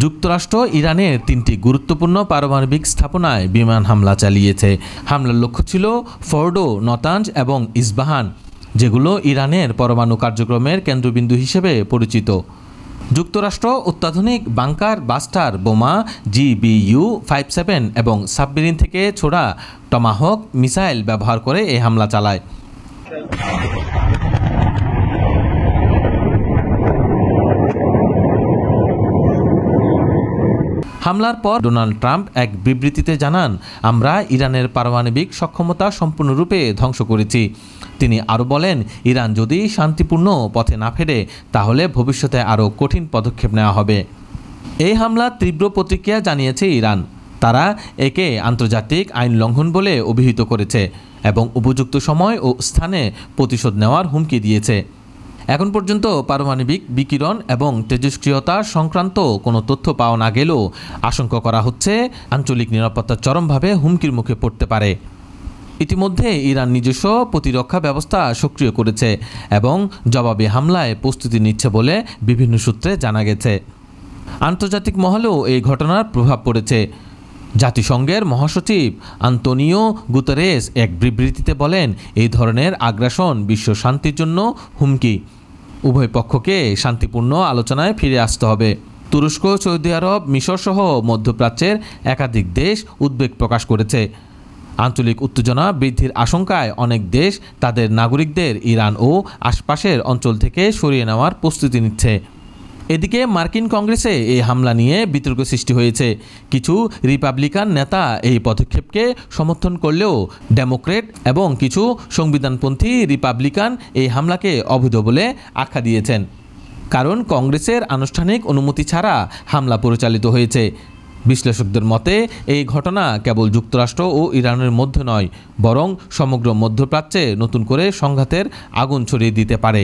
যুক্তরাষ্ট্র ইরানের ৩টি গুরুত্বপূর্ণ পারমাণবিক স্থাপনায় বিমান হামলা চালিয়েছে। হামলার লক্ষ্য ছিল ফর্ডো, নতাঞ্জ এবং ইস্পাহান, যেগুলো ইরানের পরমাণু কার্যক্রমের কেন্দ্রবিন্দু হিসেবে পরিচিত। যুক্তরাষ্ট্র অত্যাধুনিক বাংকার বাস্টার বোমা GBU-57 এবং সাবমেরিন থেকে ছোড়া টমাহক মিসাইল ব্যবহার করে এই হামলা চালায়। হামলার পর ডোনাল্ড ট্রাম্প এক বিবৃতিতে জানান, আমরা ইরানের পারমাণবিক সক্ষমতা সম্পূর্ণরূপে ধ্বংস করেছি। তিনি আরও বলেন, ইরান যদি শান্তিপূর্ণ পথে না ফেরে তাহলে ভবিষ্যতে আরও কঠিন পদক্ষেপ নেওয়া হবে। এই হামলার তীব্র প্রতিক্রিয়া জানিয়েছে ইরান। তারা একে আন্তর্জাতিক আইন লঙ্ঘন বলে অভিহিত করেছে এবং উপযুক্ত সময় ও স্থানে প্রতিশোধ নেওয়ার হুমকি দিয়েছে। এখন পর্যন্ত পারমাণবিক বিকিরণ এবং তেজস্ক্রিয়তা সংক্রান্ত কোনো তথ্য পাওয়া না গেলেও আশঙ্কা করা হচ্ছে আঞ্চলিক নিরাপত্তা চরমভাবে হুমকির মুখে পড়তে পারে। ইতিমধ্যে ইরান নিজস্ব প্রতিরক্ষা ব্যবস্থা সক্রিয় করেছে এবং জবাবি হামলায় প্রস্তুতি নিচ্ছে বলে বিভিন্ন সূত্রে জানা গেছে। আন্তর্জাতিক মহলেও এই ঘটনার প্রভাব পড়েছে। জাতিসংঘের মহাসচিব আন্তোনিও গুতেরেস এক বিবৃতিতে বলেন, এই ধরনের আগ্রাসন বিশ্ব শান্তির জন্য হুমকি। উভয় পক্ষকে শান্তিপূর্ণ আলোচনায় ফিরে আসতে হবে। তুরস্ক, সৌদি আরব, মিশর সহ মধ্যপ্রাচ্যের একাধিক দেশ উদ্বেগ প্রকাশ করেছে। আঞ্চলিক উত্তেজনা বৃদ্ধির আশঙ্কায় অনেক দেশ তাদের নাগরিকদের ইরান ও আশপাশের অঞ্চল থেকে সরিয়ে নেওয়ার প্রস্তুতি নিচ্ছে। এদিকে মার্কিন কংগ্রেসে এই হামলা নিয়ে বিতর্ক সৃষ্টি হয়েছে। কিছু রিপাবলিকান নেতা এই পদক্ষেপকে সমর্থন করলেও ডেমোক্রেট এবং কিছু সংবিধানপন্থী রিপাবলিকান এই হামলাকে অবৈধ বলে আখ্যা দিয়েছেন, কারণ কংগ্রেসের আনুষ্ঠানিক অনুমতি ছাড়া হামলা পরিচালিত হয়েছে। বিশ্লেষকদের মতে এই ঘটনা কেবল যুক্তরাষ্ট্র ও ইরানের মধ্যে নয়, বরং সমগ্র মধ্যপ্রাচ্যে নতুন করে সংঘাতের আগুন ছড়িয়ে দিতে পারে।